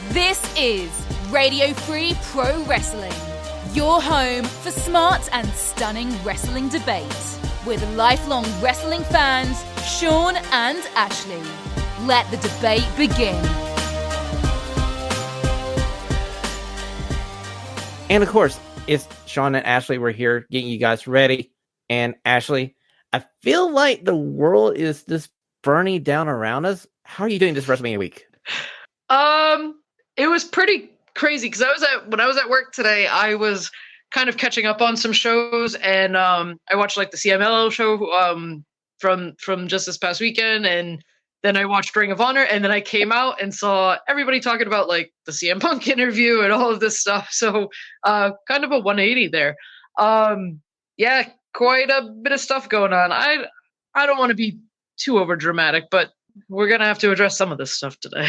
This is Radio Free Pro Wrestling, your home for smart and stunning wrestling debate with lifelong wrestling fans Sean and Ashley. Let the debate begin. And of course, it's Sean and Ashley. We're here getting you guys ready. And Ashley, I feel like the world is just burning down around us. How are you doing this WrestleMania week? It was pretty crazy because when I was at work today, I was kind of catching up on some shows, and I watched like the CMLL show from just this past weekend, and then I watched Ring of Honor, and then I came out and saw everybody talking about like the CM Punk interview and all of this stuff. So kind of a 180 there. Yeah, quite a bit of stuff going on. I don't want to be too over dramatic, but we're gonna have to address some of this stuff today.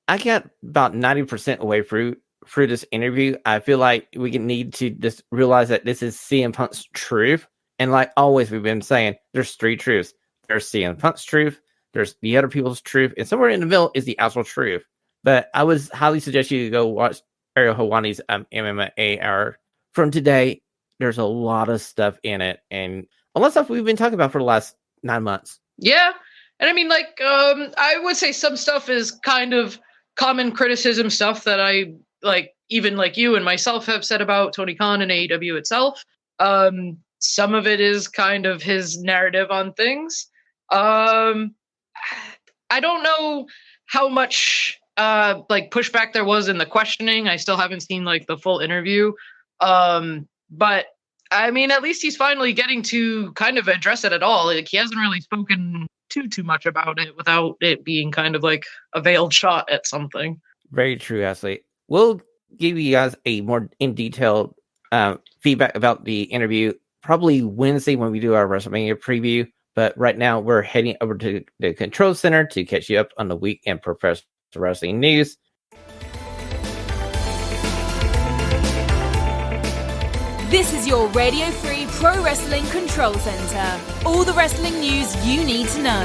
I got about 90% away through this interview. I feel like we need to just realize that this is CM Punk's truth. And like always, we've been saying, there's three truths. There's CM Punk's truth, there's the other people's truth, and somewhere in the middle is the actual truth. But I would highly suggest you to go watch Ariel Helwani's MMA hour from today. There's a lot of stuff in it, and a lot of stuff we've been talking about for the last 9 months. Yeah. And I mean, like, I would say some stuff is kind of common criticism stuff that I like, even like you and myself have said about Tony Khan and AEW itself. Some of it is kind of his narrative on things. I don't know how much like pushback there was in the questioning. I still haven't seen like the full interview. But I mean, at least he's finally getting to kind of address it at all. Like, he hasn't really spoken too much about it without it being kind of like a veiled shot at something. Very true, Ashley. We'll give you guys a more in detailed feedback about the interview probably Wednesday when we do our WrestleMania preview. But right now we're heading over to the Control Center to catch you up on the week in professional wrestling news. This is your Radio Free Pro Wrestling Control Center. All the wrestling news you need to know.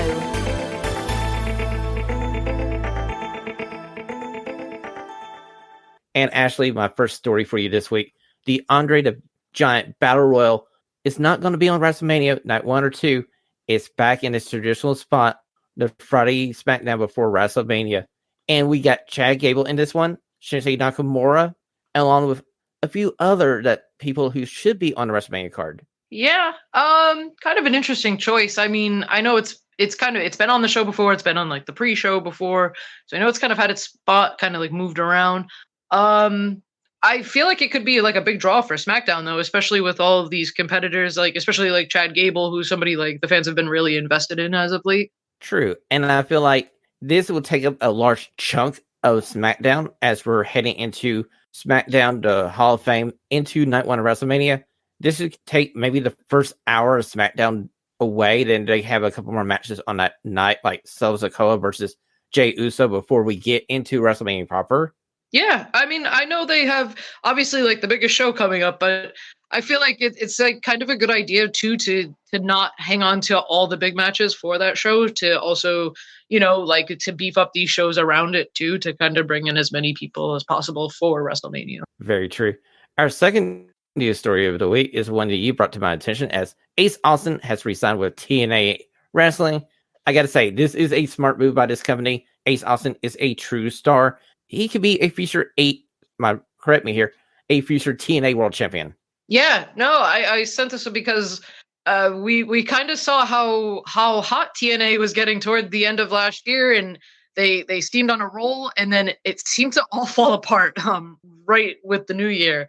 And Ashley, my first story for you this week. The Andre the Giant Battle Royal is not going to be on WrestleMania night 1 or 2. It's back in its traditional spot, the Friday SmackDown before WrestleMania. And we got Chad Gable in this one, Shinsuke Nakamura, along with a few other people who should be on the WrestleMania card. Yeah, kind of an interesting choice. I mean, I know it's been on the show before. It's been on like the pre-show before, so I know it's kind of had its spot kind of like moved around. I feel like it could be like a big draw for SmackDown though, especially with all of these competitors, like especially like Chad Gable, who's somebody like the fans have been really invested in as of late. True, and I feel like this will take up a large chunk of SmackDown as we're heading into SmackDown, the Hall of Fame, into night 1 of WrestleMania. This would take maybe the first hour of SmackDown away. Then they have a couple more matches on that night, like Solo Sikoa versus Jey Uso, before we get into WrestleMania proper. Yeah, I mean, I know they have obviously like the biggest show coming up, but I feel like it's like kind of a good idea too to not hang on to all the big matches for that show, to also, you know, like to beef up these shows around it too, to kind of bring in as many people as possible for WrestleMania. Very true. Our second news story of the week is one that you brought to my attention, as Ace Austin has re-signed with TNA Wrestling. I got to say, this is a smart move by this company. Ace Austin is a true star. He could be a future a future TNA World Champion. Yeah, no, I sent this because we kind of saw how hot TNA was getting toward the end of last year, and they seemed on a roll, and then it seemed to all fall apart right with the new year.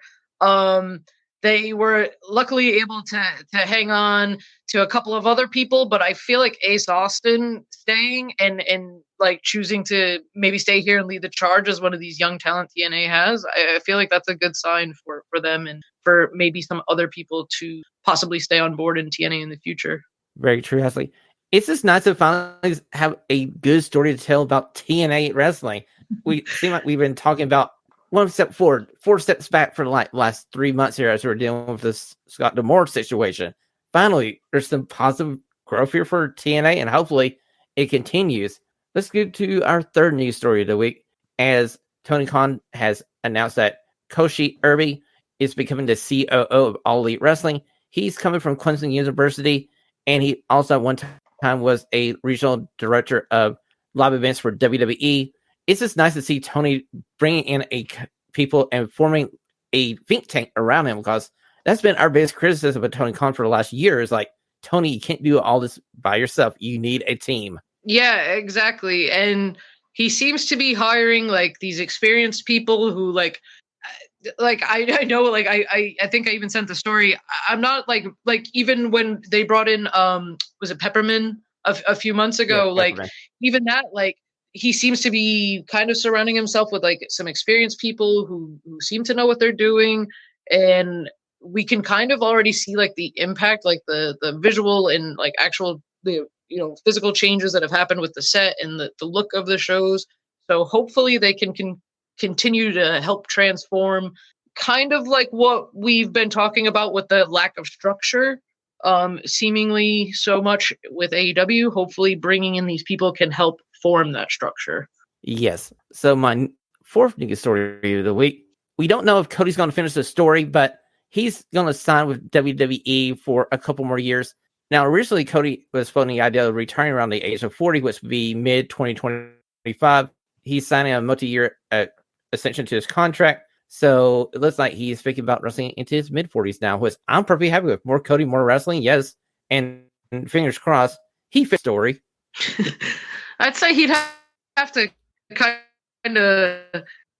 They were luckily able to hang on to a couple of other people, but I feel like Ace Austin staying and like choosing to maybe stay here and lead the charge as one of these young talent TNA has, I feel like that's a good sign for them and for maybe some other people to possibly stay on board in TNA in the future. Very true, Ashley. It's just nice to finally have a good story to tell about TNA wrestling. We seem like we've been talking about one step forward, 4 steps back for the last 3 months here as we're dealing with this Scott D'Amore situation. Finally, there's some positive growth here for TNA, and hopefully it continues. let's get to our third news story of the week. As Tony Khan has announced that Koshi Irby is becoming the COO of All Elite Wrestling. He's coming from Clemson University, and he also at one time was a regional director of live events for WWE. It's just nice to see Tony bringing in people and forming a think tank around him, because that's been our biggest criticism of Tony Khan for the last year. Is like, Tony, you can't do all this by yourself. You need a team. Yeah, exactly. And he seems to be hiring like these experienced people who I know, like I think I even sent the story. I'm not like even when they brought in was it Pepperman a few months ago, Yeah, like Pepperman. even that, like he seems to be kind of surrounding himself with like some experienced people who seem to know what they're doing, and we can kind of already see like the impact, like the visual and like actual the physical changes that have happened with the set and the look of the shows. So hopefully they can continue to help transform, kind of like what we've been talking about with the lack of structure, seemingly so much with AEW. Hopefully bringing in these people can help form that structure. Yes. So my fourth news story of the week, we don't know if Cody's going to finish the story, but he's going to sign with WWE for a couple more years. Now, originally, Cody was floating the idea of retiring around the age of 40, which would be mid-2025. He's signing a multi-year extension to his contract, so it looks like he's thinking about wrestling into his mid-40s now, which I'm perfectly happy with. More Cody, more wrestling, yes. And fingers crossed, he fits the story. I'd say he'd have to kind of...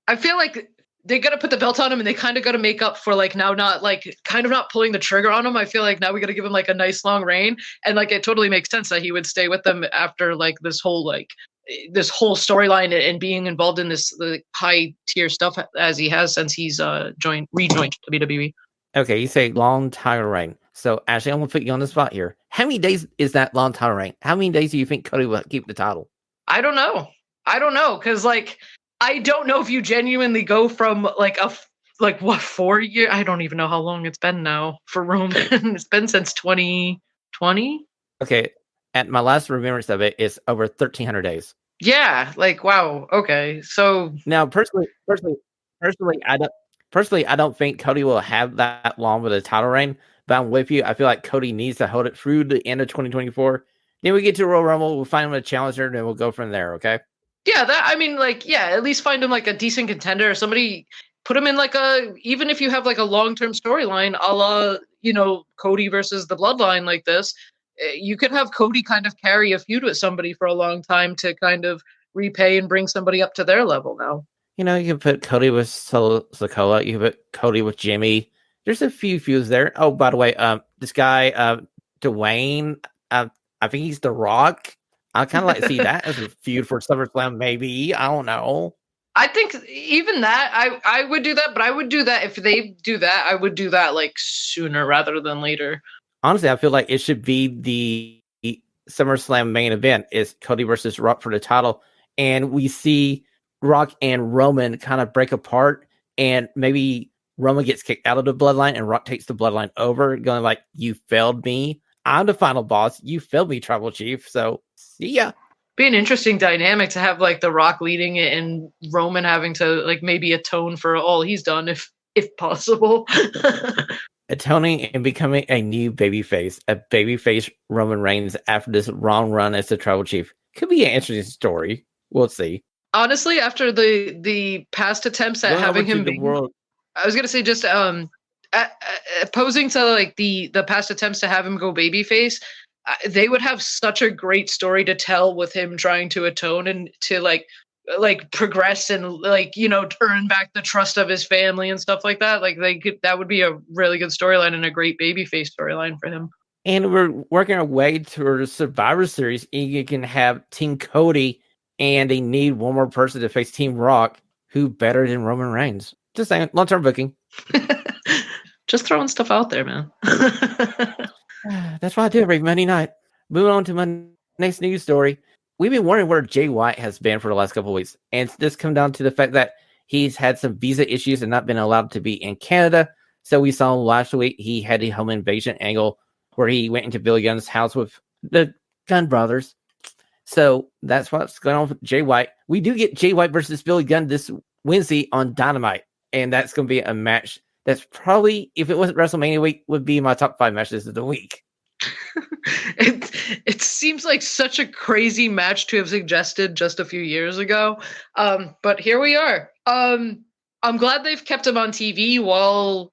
I feel like they got to put the belt on him, and they kind of got to make up for like now not like kind of not pulling the trigger on him. I feel like now we got to give him like a nice long reign, and like it totally makes sense that he would stay with them after like this whole storyline and being involved in this high tier stuff as he has since he's rejoined WWE. Okay, you say long title reign. So Ashley, I'm gonna put you on the spot here. How many days is that long title reign? How many days do you think Cody will keep the title? I don't know, because like I don't know if you genuinely go from like 4 years. I don't even know how long it's been now for Roman. It's been since 2020. Okay, at my last remembrance of it is over 1,300 days. Yeah, like wow. Okay, so now personally, I don't think Cody will have that long with a title reign. But I'm with you. I feel like Cody needs to hold it through the end of 2024. Then we get to Royal Rumble. We'll find him a challenger, and then we'll go from there. Okay. Yeah, at least find him like a decent contender or somebody. Put him in like even if you have like a long-term storyline, a la Cody versus the Bloodline like this, you could have Cody kind of carry a feud with somebody for a long time to kind of repay and bring somebody up to their level now. You can put Cody with Sokola. You can put Cody with Jimmy. There's a few feuds there. Oh, by the way, this guy, Dwayne, I think he's The Rock. I kind of like to see that as a feud for SummerSlam, maybe. I don't know. I think even that, I would do that, but I would do that if they do that. I would do that like sooner rather than later. Honestly, I feel like it should be the SummerSlam main event is Cody versus Rock for the title. And we see Rock and Roman kind of break apart, and maybe Roman gets kicked out of the Bloodline and Rock takes the Bloodline over, going like, you failed me. I'm the final boss. You failed me, Tribal Chief. So, see ya. Be an interesting dynamic to have like The Rock leading it and Roman having to like maybe atone for all he's done if possible. Atoning and becoming a new babyface Roman Reigns after this long run as the Tribal Chief could be an interesting story. We'll see. Honestly, after the past attempts at having him be, I was gonna say just opposing to like the past attempts to have him go babyface, they would have such a great story to tell with him trying to atone and to like progress and like earn back the trust of his family and stuff like that. Like that would be a really good storyline and a great babyface storyline for him. And we're working our way to Survivor Series. You can have Team Cody, and they need one more person to face Team Rock. Who better than Roman Reigns? Just saying, long-term booking. Just throwing stuff out there, man. That's what I do every Monday night. Moving on to my next news story. We've been wondering where Jay White has been for the last couple of weeks. And this comes down to the fact that he's had some visa issues and not been allowed to be in Canada. So we saw last week he had a home invasion angle where he went into Billy Gunn's house with the Gunn brothers. So that's what's going on with Jay White. We do get Jay White versus Billy Gunn this Wednesday on Dynamite, and that's going to be a match that's probably, if it wasn't WrestleMania week, would be my top 5 matches of the week. It seems like such a crazy match to have suggested just a few years ago, but here we are. I'm glad they've kept him on TV while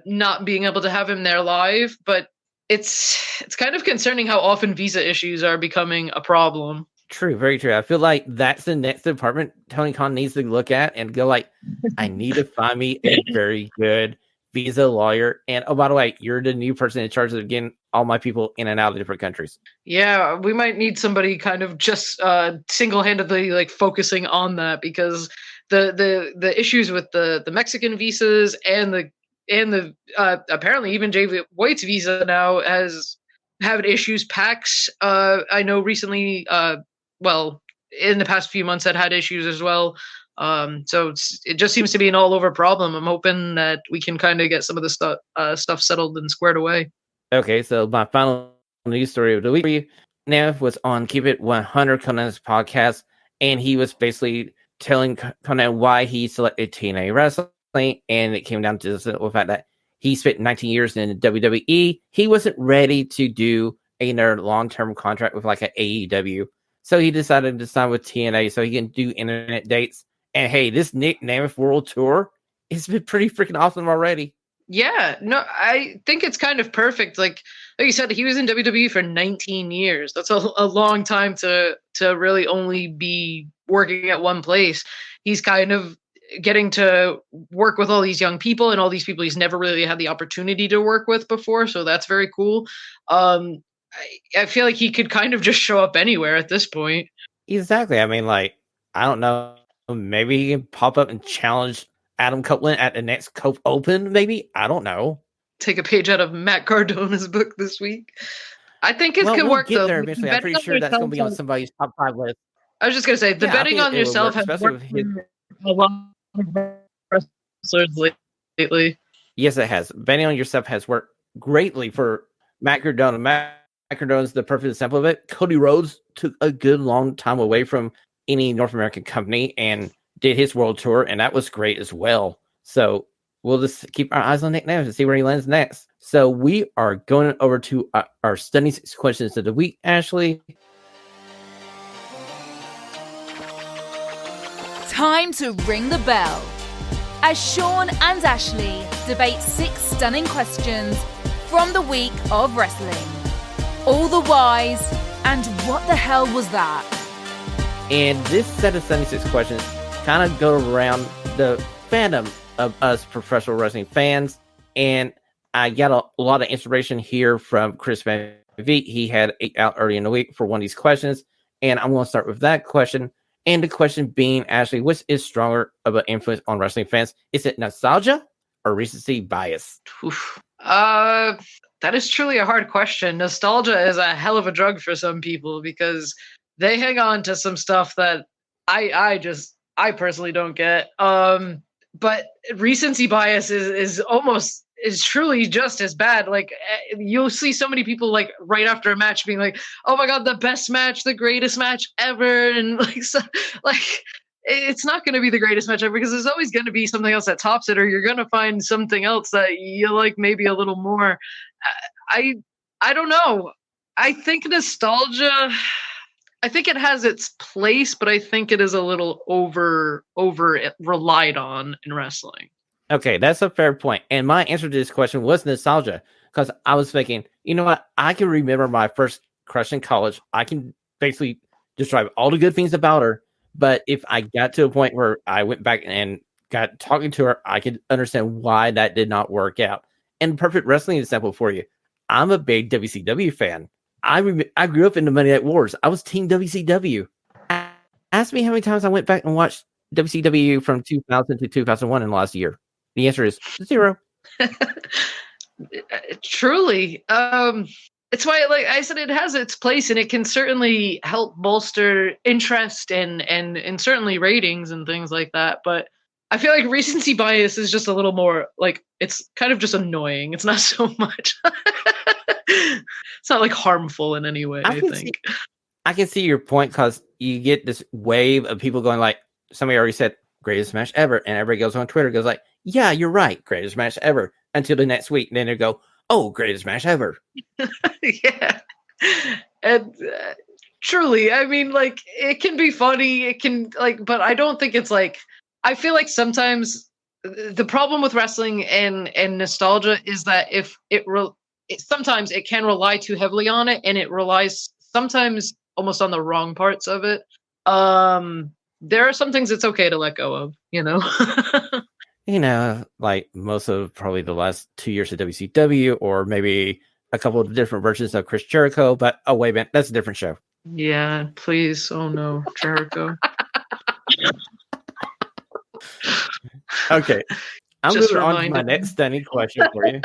not being able to have him there live, but it's kind of concerning how often visa issues are becoming a problem. True, very true. I feel like that's the next department Tony Khan needs to look at and go like, I need to find me a very good visa lawyer. And oh, by the way, you're the new person in charge of getting all my people in and out of different countries. Yeah, we might need somebody kind of just single-handedly like focusing on that, because the issues with the Mexican visas and the apparently even Jay White's visa now has had issues. PAX, I know recently, well, in the past few months had issues as well. So it just seems to be an all over problem. I'm hoping that we can kind of get some of the stuff settled and squared away. Okay, so my final news story of the week, Nev was on Keep It 100 Conan's podcast, and he was basically telling Conan why he selected TNA Wrestling, and it came down to the fact that he spent 19 years in WWE. He wasn't ready to do another long-term contract with like an AEW, so he decided to sign with TNA so he can do internet dates. And hey, this Nick Nemeth World Tour has been pretty freaking awesome already. Yeah, no, I think it's kind of perfect. Like you said, he was in WWE for 19 years. That's a long time to really only be working at one place. He's kind of getting to work with all these young people and all these people he's never really had the opportunity to work with before. So that's very cool. I feel like he could kind of just show up anywhere at this point. Exactly. I mean, like, I don't know. Maybe he can pop up and challenge Adam Copeland at the next Cope Open, maybe? I don't know. Take a page out of Matt Cardona's book this week. I think it could work, get though. there eventually. I'm pretty sure that's going to be on somebody's top 5 list. I was just going to say, the betting on yourself has worked for a lot of wrestlers lately. Yes, it has. Betting on yourself has worked greatly for Matt Cardona. Matt Cardona is the perfect example of it. Cody Rhodes took a good long time away from any North American company and did his world tour, and that was great as well. So we'll just keep our eyes on Nick Nemeth and see where he lands next. So we are going over to our stunning 6 questions of the week, Ashley. Time to ring the bell as Sean and Ashley debate 6 stunning questions from the week of wrestling. All the whys and what the hell was that? And this set of 76 questions kind of go around the fandom of us professional wrestling fans. And I got a lot of inspiration here from Chris Van Vliet. He had 8 out early in the week for one of these questions. And I'm going to start with that question. And the question being, Ashley, which is stronger of an influence on wrestling fans? Is it nostalgia or recency bias? That is truly a hard question. Nostalgia is a hell of a drug for some people because they hang on to some stuff that I personally don't get. But recency bias is truly just as bad. Like you'll see so many people like right after a match being like, "Oh my god, the best match, the greatest match ever," and it's not going to be the greatest match ever because there's always going to be something else that tops it, or you're going to find something else that you like maybe a little more. I don't know. I think nostalgia. I think it has its place, but I think it is a little over relied on in wrestling. Okay, that's a fair point. And my answer to this question was nostalgia because I was thinking, you know what? I can remember my first crush in college. I can basically describe all the good things about her. But if I got to a point where I went back and got talking to her, I could understand why that did not work out. And perfect wrestling example for you. I'm a big WCW fan. I grew up in the Monday Night Wars. I was Team WCW. Ask me how many times I went back and watched WCW from 2000 to 2001 in the last year. The answer is 0. Truly. It's why, like I said, it has its place and it can certainly help bolster interest and certainly ratings and things like that. But I feel like recency bias is just a little more like it's kind of just annoying. It's not so much. It's not like harmful in any way, I think. I can see your point because you get this wave of people going like, somebody already said greatest match ever, and everybody goes on Twitter goes like, yeah, you're right, greatest match ever, until the next week, and then they go, oh, greatest match ever. Yeah, and truly, I mean, like, it can be funny, it can like, but I don't think it's like. I feel like sometimes the problem with wrestling and nostalgia is that if sometimes it can rely too heavily on it, and it relies sometimes almost on the wrong parts of it. There are some things it's okay to let go of, you know. You know, like most of probably the last 2 years of WCW, or maybe a couple of different versions of Chris Jericho. But oh wait a minute, that's a different show. Yeah, please. Oh no, Jericho. Okay, I'm Just moving on to my reminded me. next stunning question for you.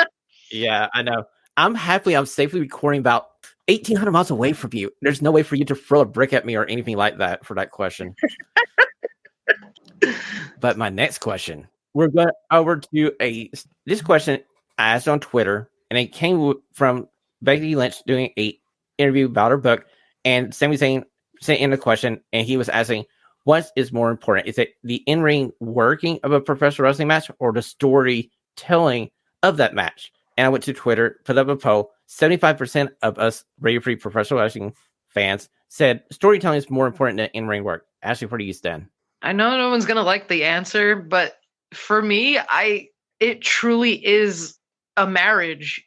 Yeah, I know. I'm safely recording about 1,800 miles away from you. There's no way for you to throw a brick at me or anything like that for that question. But my next question, we're going over to this question I asked on Twitter, and it came from Becky Lynch doing an interview about her book, and Sami Zayn sent in a question, and he was asking, what is more important? Is it the in-ring working of a professional wrestling match or the storytelling of that match? And I went to Twitter, put up a poll. 75% of us Radio Free Professional Wrestling fans said storytelling is more important than in-ring work. Ashley, where do you stand? I know no one's gonna like the answer, but for me, it truly is a marriage.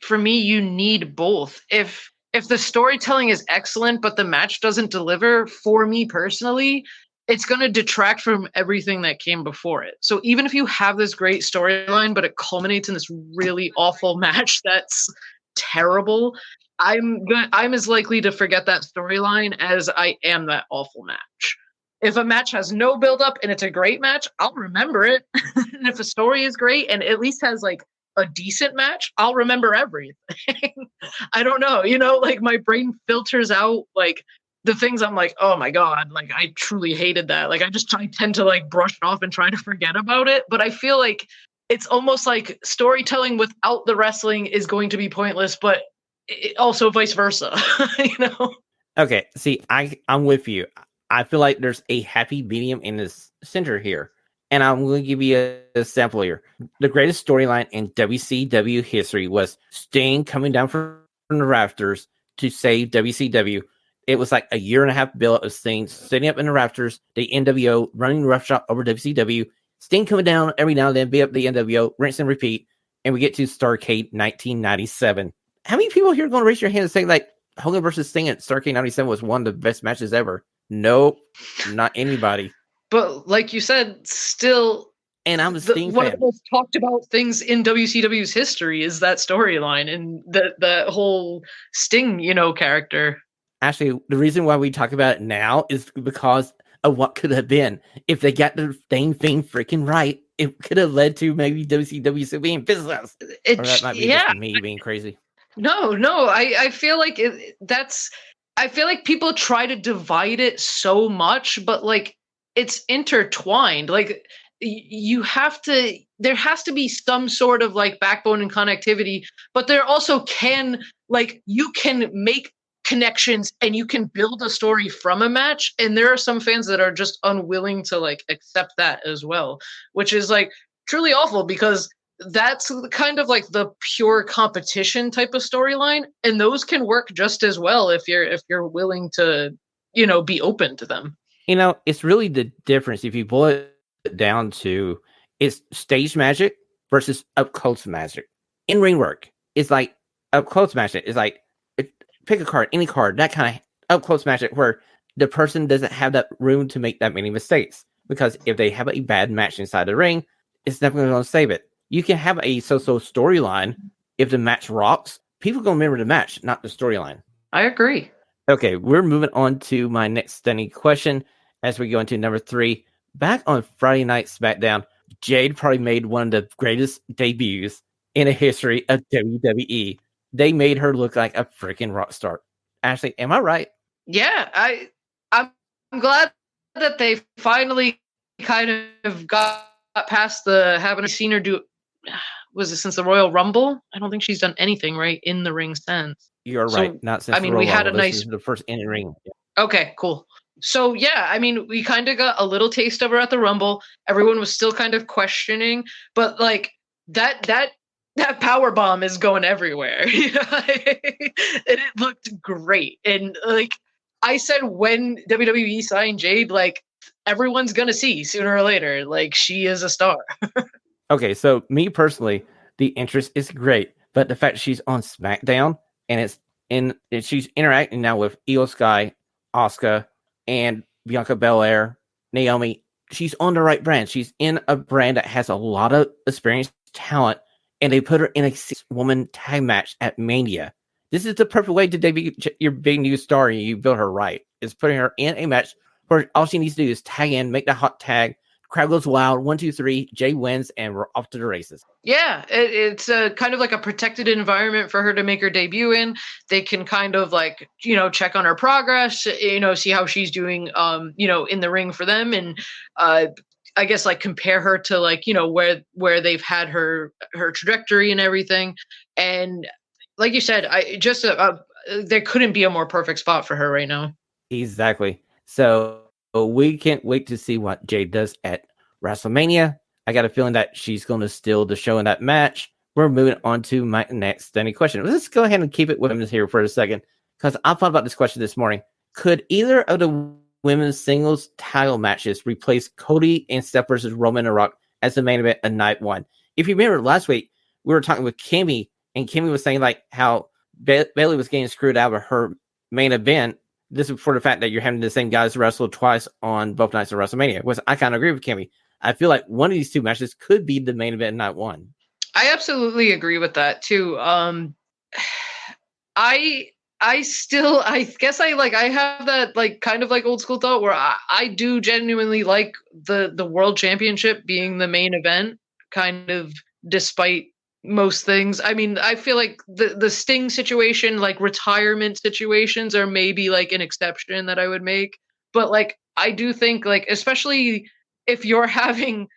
For me, you need both. If the storytelling is excellent, but the match doesn't deliver, for me personally, it's going to detract from everything that came before it. So even if you have this great storyline, but it culminates in this really awful match that's terrible, I'm as likely to forget that storyline as I am that awful match. If a match has no build-up and it's a great match, I'll remember it. And if a story is great and at least has like a decent match, I'll remember everything. I don't know, like my brain filters out like the things I'm like, oh my God, like I truly hated that. Like I tend to like brush it off and try to forget about it. But I feel like it's almost like storytelling without the wrestling is going to be pointless, but also vice versa, Okay, see, I'm with you. I feel like there's a happy medium in this center here. And I'm going to give you a sample here. The greatest storyline in WCW history was Sting coming down from the rafters to save WCW. It was like a year and a half build of Sting sitting up in the rafters, the NWO running roughshod over WCW, Sting coming down every now and then, beat up the NWO, rinse and repeat, and we get to Starrcade 1997. How many people here are going to raise your hand and say like Hogan versus Sting at Starrcade 97 was one of the best matches ever? Nope, not anybody. But like you said, still, and I'm a Sting one fan. of the most talked about things in WCW's history is that storyline and the whole Sting, character. Actually, the reason why we talk about it now is because of what could have been. If they got the Sting thing freaking right, it could have led to maybe WCW still being business. Or that might be just me being crazy. No, I feel like I feel like people try to divide it so much, but like it's intertwined. Like there has to be some sort of like backbone and connectivity, but there also you can make connections and you can build a story from a match. And there are some fans that are just unwilling to like accept that as well, which is like truly awful because that's kind of like the pure competition type of storyline. And those can work just as well if you're willing to, be open to them. It's really the difference if you boil it down to it's stage magic versus up close magic. In ring work, it's like up close magic. It's like pick a card, any card, that kind of up close magic where the person doesn't have that room to make that many mistakes. Because if they have a bad match inside the ring, it's never going to save it. You can have a so-so storyline. If the match rocks, people are going to remember the match, not the storyline. I agree. Okay, we're moving on to my next stunning question as we go into number 3. Back on Friday Night SmackDown, Jade probably made one of the greatest debuts in the history of WWE. They made her look like a freaking rock star. Ashley, am I right? Yeah, I'm glad that they finally kind of got past haven't seen her do. Was it since the Royal Rumble? I don't think she's done anything right in the ring since. You're So, right. Not since I the mean, we Royal had a Rumble. This nice. is the first in ring. Okay, cool. So yeah, I mean, we kind of got a little taste of her at the Rumble. Everyone was still kind of questioning, but like that power bomb is going everywhere. And it looked great. And like I said, when WWE signed Jade, like everyone's gonna see sooner or later, like she is a star. Okay, so me personally, the interest is great, but the fact she's on SmackDown and she's interacting now with Io Sky, Asuka, and Bianca Belair, Naomi. She's on the right brand. She's in a brand that has a lot of experienced talent, and they put her in a 6-woman tag match at Mania. This is the perfect way to debut your big new star, and you build her right. Is putting her in a match where all she needs to do is tag in, make the hot tag. Crowd goes wild. 1, 2, 3. Jay wins, and we're off to the races. Yeah, it's a kind of like a protected environment for her to make her debut in. They can kind of like, check on her progress, see how she's doing, in the ring for them. And I guess like compare her to like, where they've had her trajectory and everything. And like you said, there couldn't be a more perfect spot for her right now. Exactly. So we can't wait to see what Jade does at WrestleMania. I got a feeling that she's going to steal the show in that match. We're moving on to my next standing question. Let's go ahead and keep it women's here for a second, because I thought about this question this morning. Could either of the women's singles title matches replace Cody and Steph versus Roman and Rock as the main event of night one? If you remember last week, we were talking with Kimmy, and Kimmy was saying like how Bayley was getting screwed out of her main event. This is for the fact that you're having the same guys wrestle twice on both nights of WrestleMania. Which I kind of agree with Kimmy. I feel like one of these two matches could be the main event night one. I absolutely agree with that too. I guess I have that like kind of like old school thought where I do genuinely like the world championship being the main event, kind of despite most things. I mean, I feel like the Sting situation, like retirement situations, are maybe like an exception that I would make. But like I do think like, especially if you're having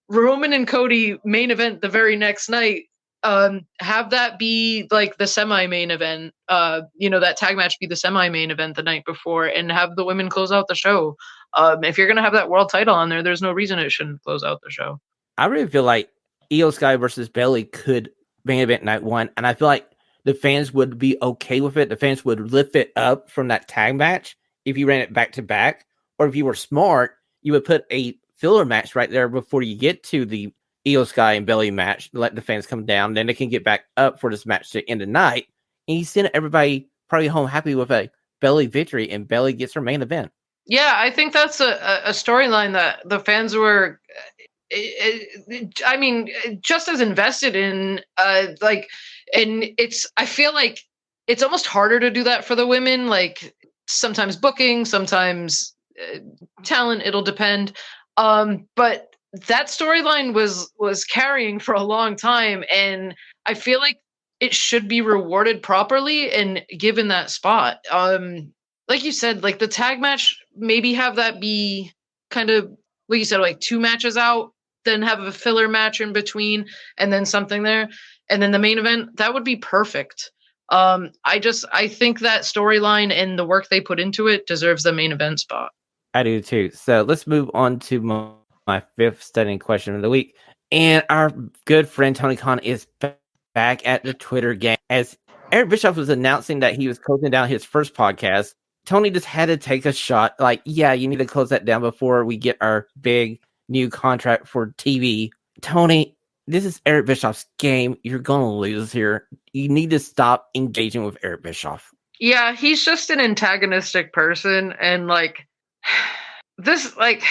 Roman and Cody main event the very next night, have that be like the semi-main event, that tag match be the semi-main event the night before, and have the women close out the show. If you're gonna have that world title on there's no reason it shouldn't close out the show. I really feel like Io Sky versus Bayley could main event night one, and I feel like the fans would be okay with it. The fans would lift it up from that tag match if you ran it back to back, or if you were smart, you would put a filler match right there before you get to the Io Sky and Bayley match, let the fans come down, then they can get back up for this match to end the night, and you send everybody probably home happy with a Bayley victory, and Bayley gets her main event. Yeah, I think that's a storyline that the fans were, I mean, just as invested in, and I feel like it's almost harder to do that for the women, like sometimes booking, sometimes talent, it'll depend. But that storyline was carrying for a long time, and I feel like it should be rewarded properly and given that spot. Like you said, like the tag match, maybe have that be kind of, like you said, like 2 matches out, then have a filler match in between, and then something there, and then the main event, that would be perfect. I think that storyline and the work they put into it deserves the main event spot. I do too. So let's move on to my 5th standing question of the week. And our good friend Tony Khan is back at the Twitter game. As Eric Bischoff was announcing that he was closing down his first podcast, Tony just had to take a shot. Like, yeah, you need to close that down before we get our big new contract for TV. Tony, this is Eric Bischoff's game. You're going to lose here. You need to stop engaging with Eric Bischoff. Yeah, he's just an antagonistic person. And like, this, like,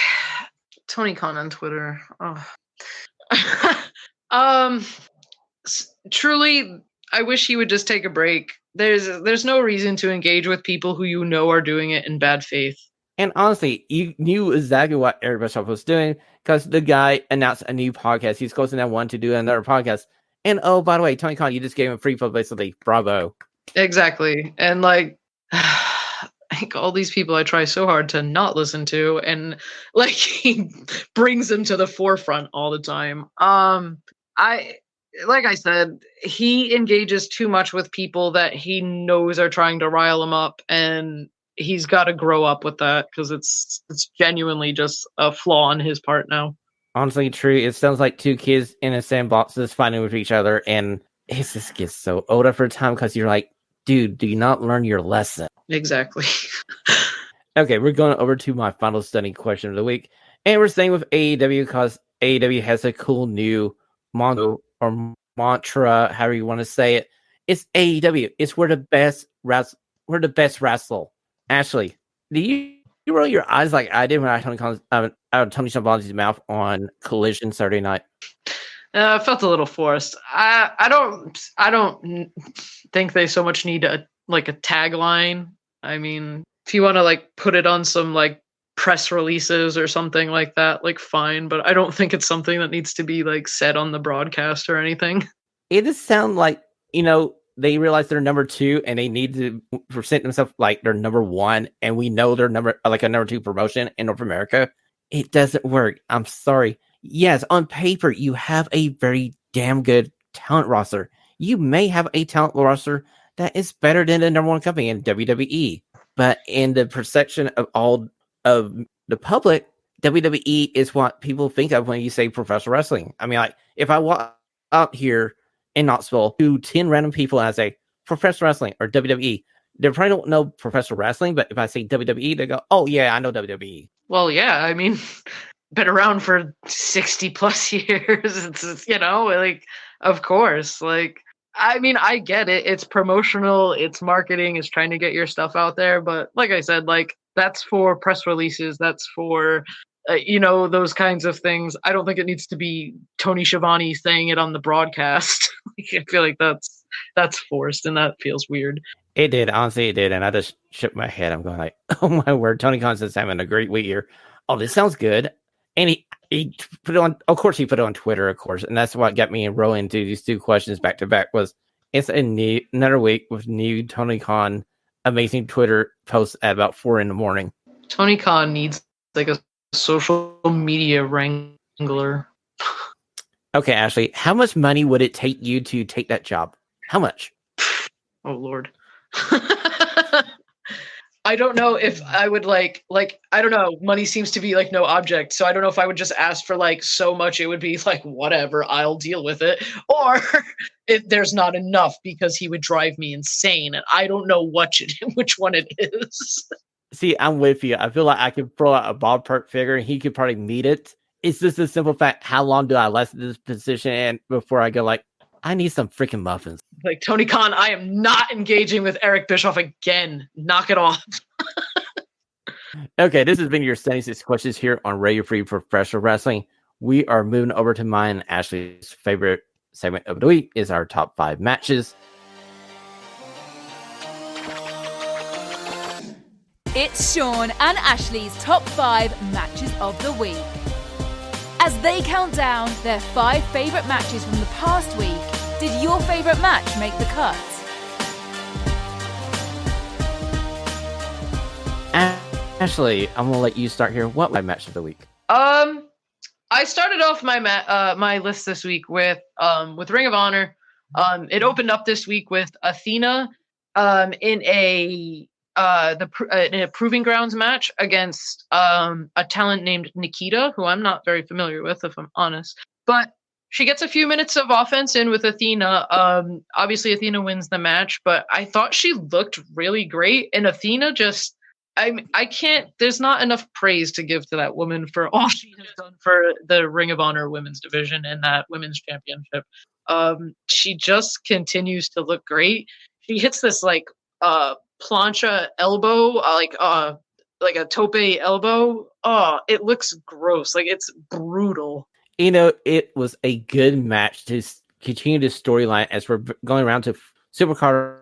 Tony Khan on Twitter. Oh. Truly, I wish he would just take a break. There's no reason to engage with people who you know are doing it in bad faith. And honestly, you knew exactly what Eric Bischoff was doing because the guy announced a new podcast. He's closing down one to do another podcast. And oh, by the way, Tony Khan, you just gave him free publicity. Bravo. Exactly. And like, like all these people I try so hard to not listen to, and like he brings them to the forefront all the time. like I said, he engages too much with people that he knows are trying to rile him up, and he's got to grow up with that because it's genuinely just a flaw on his part now. Honestly, true. It sounds like two kids in a sandbox just fighting with each other, and it just gets so old after a time because you're like, dude, do you not learn your lesson? Exactly. Okay, we're going over to my final stunning question of the week, and we're staying with AEW because AEW has a cool new motto or mantra, however you want to say it. It's AEW. It's where the best wrestle. Ashley, do you roll your eyes like I did when I had Tony Schiavone's mouth on Collision Saturday night? It felt a little forced. I don't think they so much need a tagline. I mean, if you want to like put it on some like press releases or something like that, like fine, but I don't think it's something that needs to be like said on the broadcast or anything. It just sounds like, they realize they're number 2 and they need to present themselves like they're number 1, and we know they're a number 2 promotion in North America. It doesn't work. I'm sorry. Yes, on paper you have a very damn good talent roster. You may have a talent roster that is better than the number 1 company in WWE, but in the perception of all of the public, WWE is what people think of when you say professional wrestling. I mean, like, if I walk out here in Knoxville to 10 random people and I say professional wrestling or WWE, they probably don't know professional wrestling, but if I say WWE, they go, oh yeah, I know WWE. Well, yeah, I mean, been around for 60 plus years. It's like, of course, like, I mean, I get it. It's promotional, it's marketing, it's trying to get your stuff out there. But like I said, like, that's for press releases. That's for, those kinds of things. I don't think it needs to be Tony Schiavone saying it on the broadcast. I feel like that's forced and that feels weird. It did. Honestly, it did. And I just shook my head. I'm going like, oh my word, Tony Khan's having a great week here. Oh, this sounds good. And he put it on, of course, he put it on Twitter, of course. And that's what got me rolling into these 2 questions back to back was it's another week with new Tony Khan amazing Twitter posts at about 4 a.m. Tony Khan needs like a social media wrangler. Okay, Ashley, how much money would it take you to take that job? How much? Oh, Lord. I don't know if I would like, I don't know. Money seems to be like no object. So I don't know if I would just ask for like so much, it would be like, whatever, I'll deal with it. Or if there's not enough because he would drive me insane. And I don't know which one it is. See, I'm with you. I feel like I could throw out a ballpark figure and he could probably meet it. It's just a simple fact. How long do I last in this position before I go like, I need some freaking muffins? Like, Tony Khan, I am not engaging with Eric Bischoff again. Knock it off. Okay, this has been your 76 questions here on Radio Free Professional Wrestling. We are moving over to mine and Ashley's favorite segment of the week is our top 5 matches. It's Sean and Ashley's top 5 matches of the week. As they count down their 5 favourite matches from the past week, did your favourite match make the cut? Ashley, I'm going to let you start here. What my match of the week? I started off my my list this week with Ring of Honor. It opened up this week with Athena in a Proving Grounds match against a talent named Nikita, who I'm not very familiar with, if I'm honest. But she gets a few minutes of offense in with Athena. Obviously, Athena wins the match, but I thought she looked really great. And Athena just, I can't, there's not enough praise to give to that woman for all she has done for the Ring of Honor women's division and that women's championship. She just continues to look great. She hits this like plancha elbow, like a tope elbow. Oh, it looks gross. Like, it's brutal. It was a good match to continue the storyline as we're going around to Supercard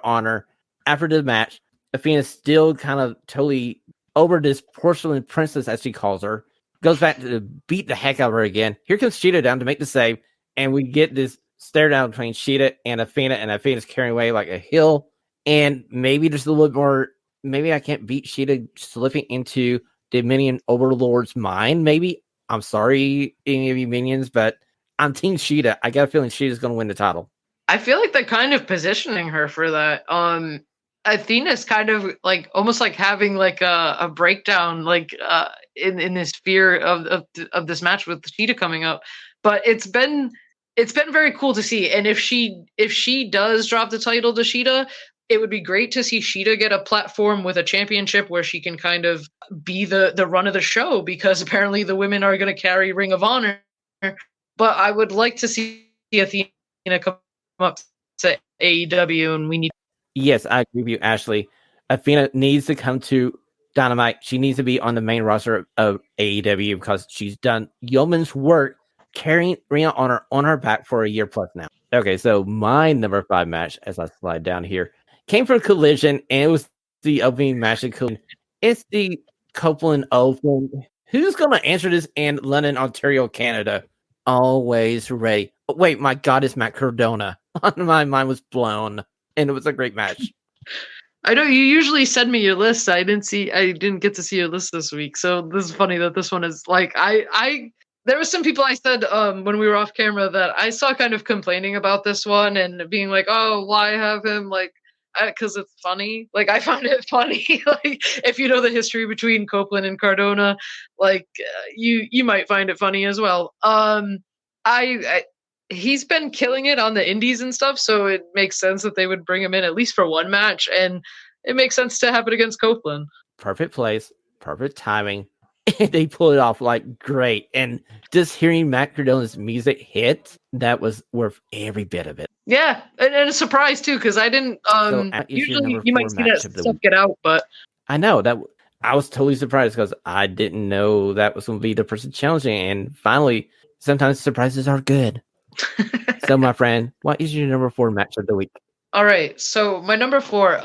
Honor. After the match, Athena's still kind of totally over this porcelain princess, as she calls her. Goes back to beat the heck out of her again. Here comes Sheeta down to make the save, and we get this stare down between Sheeta and Athena's carrying away like a hill. And maybe there's a little bit more. Maybe I can't beat Sheeta slipping into the Minion Overlord's mind. Maybe. I'm sorry, any of you minions, but I'm Team Sheeta. I got a feeling Sheeta's going to win the title. I feel like they're kind of positioning her for that. Athena's kind of like almost like having like a breakdown, like in this fear of this match with Sheeta coming up. But it's been very cool to see. And if she does drop the title to Sheeta, it would be great to see Sheeta get a platform with a championship where she can kind of be the run of the show, because apparently the women are going to carry Ring of Honor. But I would like to see Athena come up to AEW, and we need. Yes, I agree with you, Ashley. Athena needs to come to Dynamite. She needs to be on the main roster of AEW because she's done yeoman's work carrying Ring of Honor on her back for a year plus now. Okay, so my number 5 match, as I slide down here, came from Collision, and it was the opening match of Collision. It's the Copeland Open. Who's going to answer this in London, Ontario, Canada? Always ready. Oh, wait, my God, it's Matt Cardona. My mind was blown, and it was a great match. I know you usually send me your list. I didn't get to see your list this week, so this is funny that this one is like there were some people I said when we were off camera that I saw kind of complaining about this one and being like, oh, why have him, like, because it's funny. Like, I found it funny. Like, if you know the history between Copeland and Cardona, like you might find it funny as well. He's been killing it on the indies and stuff, so it makes sense that they would bring him in at least for one match, and it makes sense to have it against Copeland. Perfect place, perfect timing. And they pulled it off like great. And just hearing Matt Cardona's music hit, that was worth every bit of it. Yeah, and a surprise too, because I didn't. Usually, you might see that stuff get out, but I know that I was totally surprised because I didn't know that was going to be the person challenging. And finally, sometimes surprises are good. So, my friend, what is your number 4 match of the week? All right, so my number 4.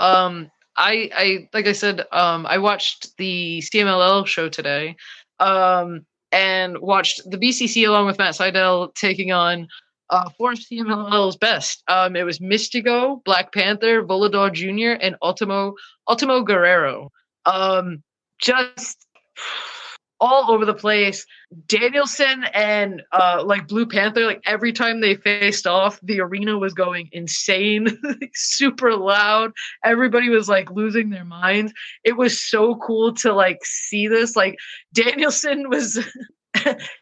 I like I said, I watched the CMLL show today, and watched the BCC along with Matt Sydal taking on 4 CMLL's best. It was Mystigo, Black Panther, Volador Jr., and Ultimo Guerrero. Just all over the place. Danielson and like Blue Panther, like every time they faced off, the arena was going insane, super loud. Everybody was like losing their minds. It was so cool to like see this. Like Danielson was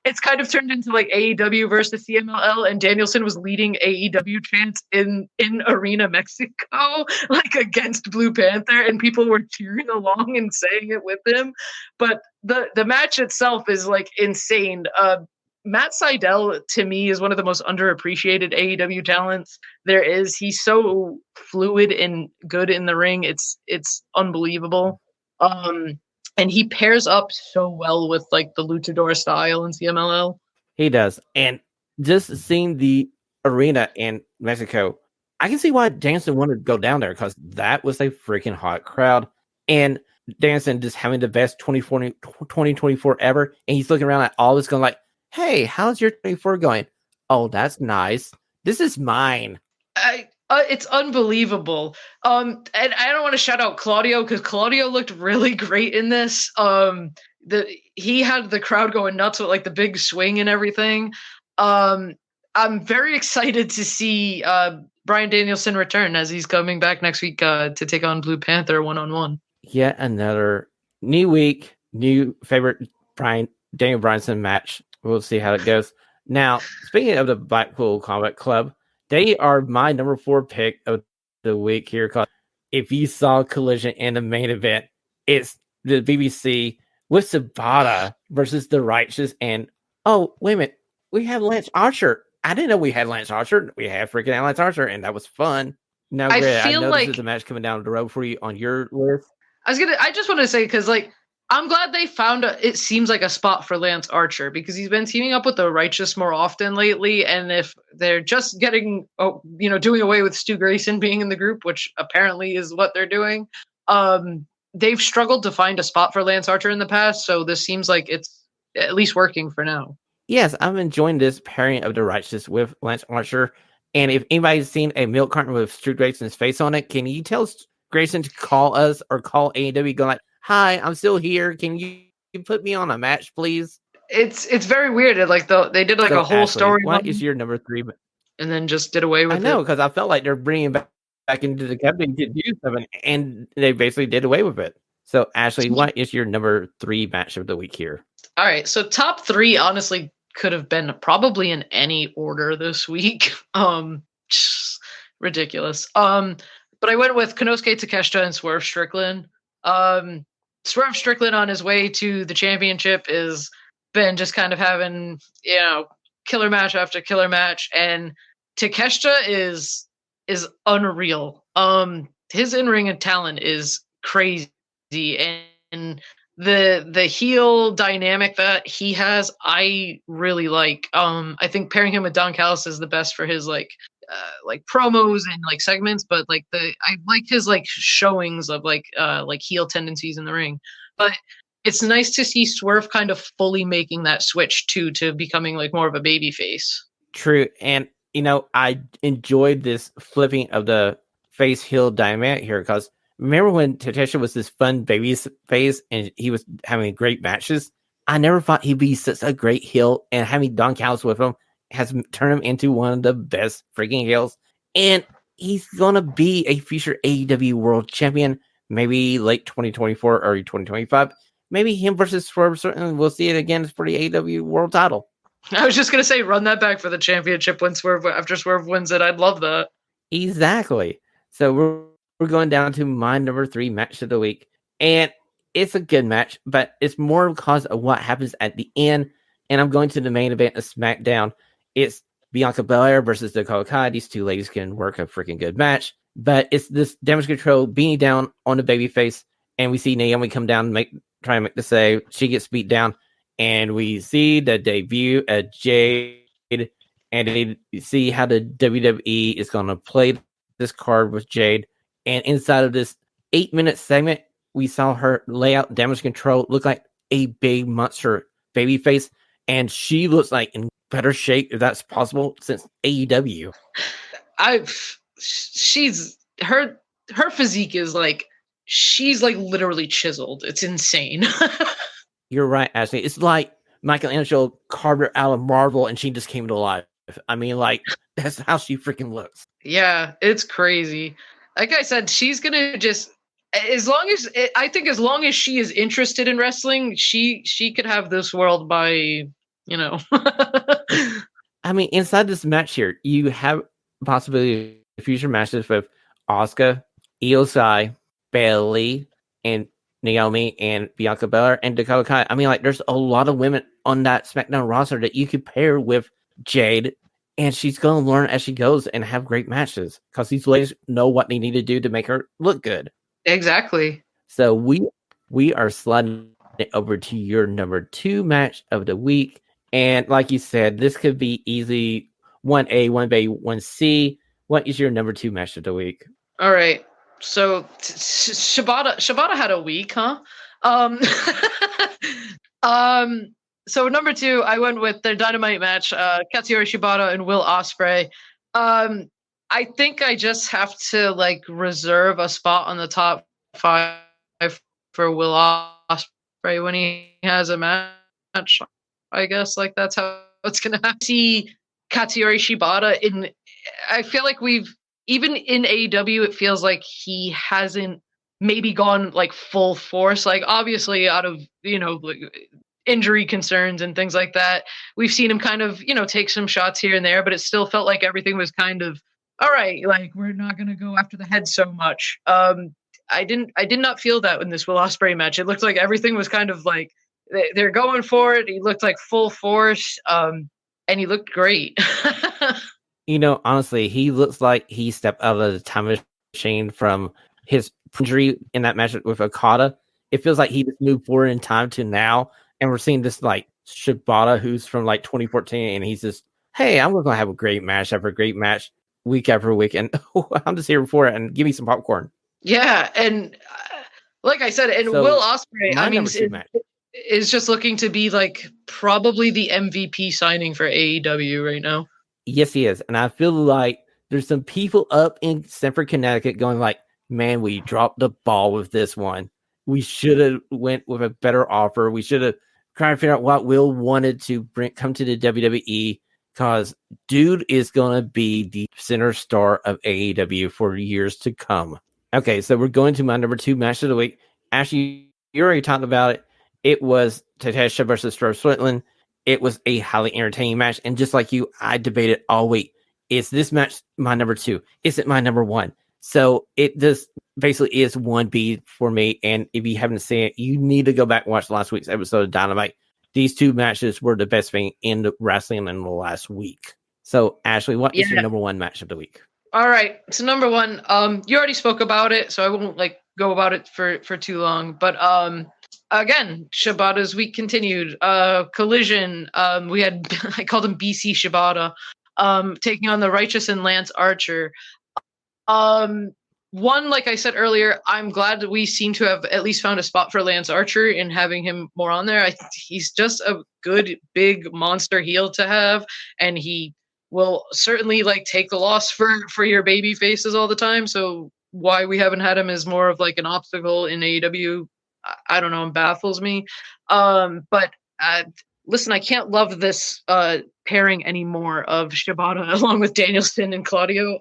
it's kind of turned into like AEW versus CMLL, and Danielson was leading AEW chants in Arena Mexico, like against Blue Panther, and people were cheering along and saying it with him. But the match itself is like insane. Matt Sydal, to me, is one of the most underappreciated AEW talents there is. He's so fluid and good in the ring. It's unbelievable. And he pairs up so well with like the luchador style in CMLL. He does. And just seeing the arena in Mexico, I can see why Danielson wanted to go down there, because that was a freaking hot crowd. And Danielson just having the best 2024 ever. And he's looking around at all this going like, hey, how's your 24 going? Oh, that's nice. This is mine. It's unbelievable. And I don't want to shout out Claudio, because Claudio looked really great in this. He had the crowd going nuts with like the big swing and everything. I'm very excited to see Bryan Danielson return, as he's coming back next week to take on Blue Panther 1-on-1. Yet another new week, new favorite Daniel Bryanson match. We'll see how it goes. Now, speaking of the Blackpool Combat Club, they are my number 4 pick of the week here. Because if you saw Collision in the main event, it's the BBC with Sabata versus the Righteous. And oh, wait a minute, we have Lance Archer. I didn't know we had Lance Archer. We have freaking Lance Archer, and that was fun. Now, I know like this is a match coming down the road for you on your list. I just want to say, because like, I'm glad they found it seems like a spot for Lance Archer, because he's been teaming up with the Righteous more often lately. And if they're just getting, doing away with Stu Grayson being in the group, which apparently is what they're doing, they've struggled to find a spot for Lance Archer in the past. So this seems like it's at least working for now. Yes, I'm enjoying this pairing of the Righteous with Lance Archer. And if anybody's seen a milk carton with Stu Grayson's face on it, can you tell Grayson to call us or call AEW, go like, hi, I'm still here. Can you put me on a match, please? It's very weird. They did like So, a whole Ashley, story what is your number 3? and then just did away I with know, it. because I felt like they're bringing back into the company to do something, and they basically did away with it. So, Ashley, what is your number 3 match of the week here? All right, so top 3 honestly could have been probably in any order this week. Just ridiculous. But I went with Konosuke Takeshita and Swerve Strickland. Swerve Strickland on his way to the championship is been just kind of having, killer match after killer match, and Takeshita is unreal. His in-ring talent is crazy, and the heel dynamic that he has, I really like. I think pairing him with Don Callis is the best for his like promos and like segments, but I like his like showings of like heel tendencies in the ring. But it's nice to see Swerve kind of fully making that switch to becoming like more of a baby face. True, and I enjoyed this flipping of the face heel dynamic here, because remember when Takeshita was this fun baby face and he was having great matches? I never thought he'd be such a great heel, and having Don Callis with him has turned him into one of the best freaking heels. And he's going to be a future AEW World Champion, maybe late 2024, early 2025. Maybe him versus Swerve, certainly we'll see it again for the AEW World title. I was just going to say, run that back for the championship after Swerve wins it. I'd love that. Exactly. So we're going down to my number 3 match of the week. And it's a good match, but it's more because of what happens at the end. And I'm going to the main event of SmackDown. It's Bianca Belair versus Dakota Kai. These two ladies can work a freaking good match. But it's this Damage Control beating down on the babyface. And we see Naomi come down and try and make the save. She gets beat down. And we see the debut of Jade. And we see how the WWE is going to play this card with Jade. And inside of this 8-minute segment, we saw her lay out Damage Control, look like a big monster babyface. And she looks like in better shape, if that's possible, since AEW. Her physique is like, she's like literally chiseled. It's insane. You're right, Ashley. It's like Michelangelo carved her out of marble and she just came to life. I mean, like, that's how she freaking looks. Yeah, it's crazy. Like I said, she's gonna just, as long as she is interested in wrestling, she could have this world by, I mean, inside this match here, you have possibility of future matches with Asuka, Io Shirai, Bayley, and Naomi, and Bianca Belair, and Dakota Kai. I mean, like, there's a lot of women on that SmackDown roster that you could pair with Jade, and she's going to learn as she goes and have great matches, because these ladies know what they need to do to make her look good. Exactly. So we are sliding it over to your number 2 match of the week. And like you said, this could be easy 1A, 1B, 1C. What is your number 2 match of the week? All right. So Shibata had a week, huh? So number 2, I went with their Dynamite match, Katsuyori Shibata and Will Ospreay. I think I just have to like reserve a spot on the top 5 for Will Ospreay when he has a match. I guess like that's how it's gonna have to see Katsuyori Shibata I feel like even in AEW, it feels like he hasn't maybe gone like full force. Like obviously out of, like injury concerns and things like that, we've seen him kind of, take some shots here and there, but it still felt like everything was kind of, all right, like we're not going to go after the head so much. I did not feel that in this Will Ospreay match. It looked like everything was kind of like, they're going for it. He looked like full force, and he looked great. Honestly, he looks like he stepped out of the time machine from his injury in that match with Okada. It feels like he just moved forward in time to now, and we're seeing this like Shibata who's from like 2014, and he's just, hey, I'm going to have a great match after great match, week after week, and I'm just here for it, and give me some popcorn. Yeah, and like I said, and so, Will Ospreay, I mean, is just looking to be like probably the MVP signing for AEW right now. Yes, he is. And I feel like there's some people up in Stamford, Connecticut going like, man, we dropped the ball with this one. We should have went with a better offer. We should have trying to figure out what Will wanted to come to the WWE, because dude is going to be the center star of AEW for years to come. Okay, so we're going to my number 2 match of the week. Ashley, you already talked about it. It was Takeshita versus Swerve Strickland. It was a highly entertaining match, and just like you, I debated all week. Is this match my number 2? Is it my number 1? So it just basically is 1B for me, and if you haven't seen it, you need to go back and watch last week's episode of Dynamite. These 2 matches were the best thing in the wrestling in the last week. So, Ashley, what is your number 1 match of the week? All right, so number 1, you already spoke about it, so I won't go about it for too long. But again, Shibata's week continued. Collision. We had I called him BC Shibata, taking on the Righteous and Lance Archer. One, like I said earlier, I'm glad that we seem to have at least found a spot for Lance Archer in having him more on there. He's just a good, big monster heel to have, and he will certainly take the loss for your baby faces all the time. So why we haven't had him as more of an obstacle in AEW, I don't know, it baffles me. But listen, I can't love this pairing anymore of Shibata along with Danielson and Claudio.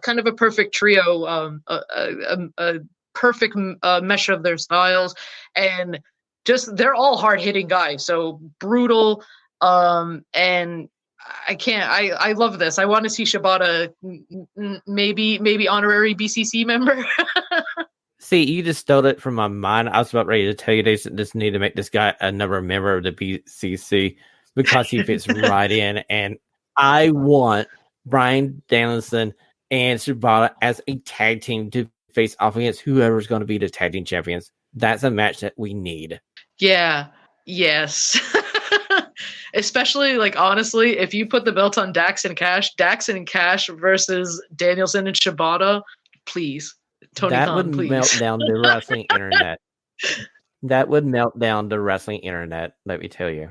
Kind of a perfect trio, a perfect mesh of their styles, and just they're all hard hitting guys. So brutal, and I love this. I want to see Shibata, maybe honorary BCC member. See, you just stole it from my mind. I was about ready to tell you they just need to make this guy another member of the BCC because he fits right in, and I want Bryan Danielson and Shibata as a tag team to face off against whoever's going to be the tag team champions. That's a match that we need. Yeah. Yes. Especially, honestly, if you put the belt on Dax and Cash versus Danielson and Shibata, please. Tony that Khan, would please. melt down the wrestling internet. That would melt down the wrestling internet, let me tell you.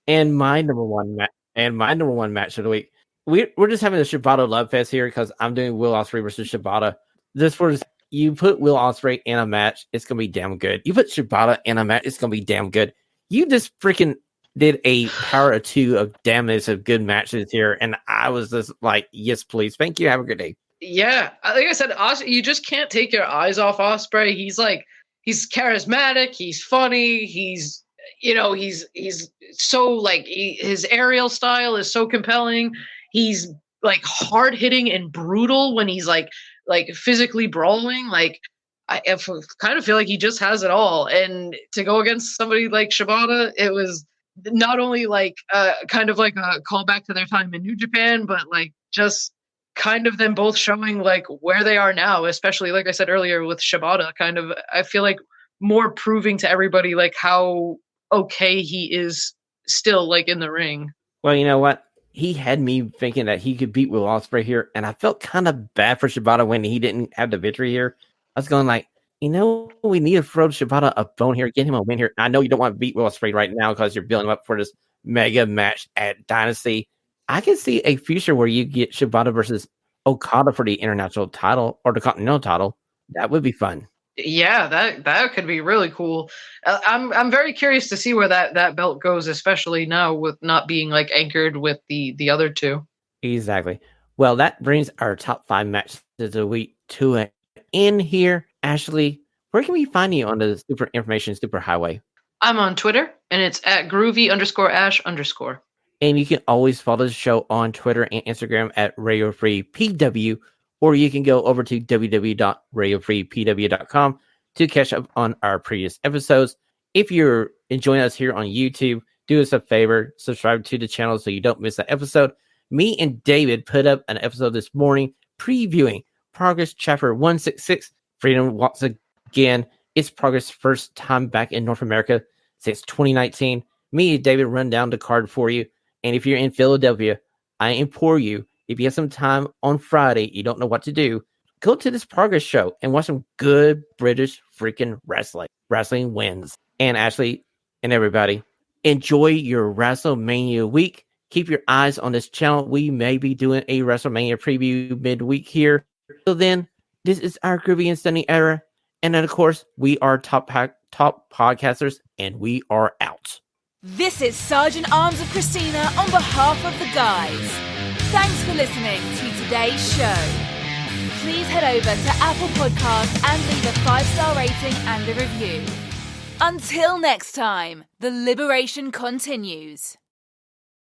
And my number one match of the week. We're just having a Shibata love fest here because I'm doing Will Ospreay versus Shibata. You put Will Ospreay in a match, it's gonna be damn good. You put Shibata in a match, it's gonna be damn good. You just freaking did a power of 2 of damage of good matches here, and I was just like, yes, please, thank you, have a good day. Yeah, like I said, you just can't take your eyes off Ospreay. He's charismatic, he's funny, he's so his aerial style is so compelling. He's hard hitting and brutal when he's physically brawling. I kind of feel like he just has it all. And to go against somebody like Shibata, it was not only kind of a callback to their time in New Japan, but just kind of them both showing where they are now, especially like I said earlier with Shibata, kind of I feel like more proving to everybody how okay he is still in the ring. Well, you know what? He had me thinking that he could beat Will Ospreay here, and I felt kind of bad for Shibata when he didn't have the victory here. I was going we need to throw Shibata a bone here, get him a win here. I know you don't want to beat Will Ospreay right now because you're building up for this mega match at Dynasty. I can see a future where you get Shibata versus Okada for the international title or the continental title. That would be fun. Yeah, that could be really cool. I'm very curious to see where that belt goes, especially now with not being anchored with the other 2. Exactly. Well, that brings our top 5 matches of the week to an end here. Ashley, where can we find you on the Super Information Super Highway? I'm on Twitter, and it's at groovy_ash_. And you can always follow the show on Twitter and Instagram at RadioFreePW, or you can go over to www.radiofreepw.com to catch up on our previous episodes. If you're enjoying us here on YouTube, do us a favor, subscribe to the channel so you don't miss an episode. Me and David put up an episode this morning previewing Progress Chapter 166, Freedom Walks Again. It's Progress' first time back in North America since 2019. Me and David run down the card for you. And if you're in Philadelphia, I implore you, if you have some time on Friday, you don't know what to do, go to this Progress show and watch some good British freaking wrestling. Wrestling wins. And Ashley and everybody, enjoy your WrestleMania week. Keep your eyes on this channel. We may be doing a WrestleMania preview midweek here. So then, this is our Groovy and Stunning era. And then, of course, we are Top top podcasters, and we are out. This is Sergeant Arms of Christina on behalf of the guys. Thanks for listening to today's show. Please head over to Apple Podcasts and leave a 5-star rating and a review. Until next time, the liberation continues.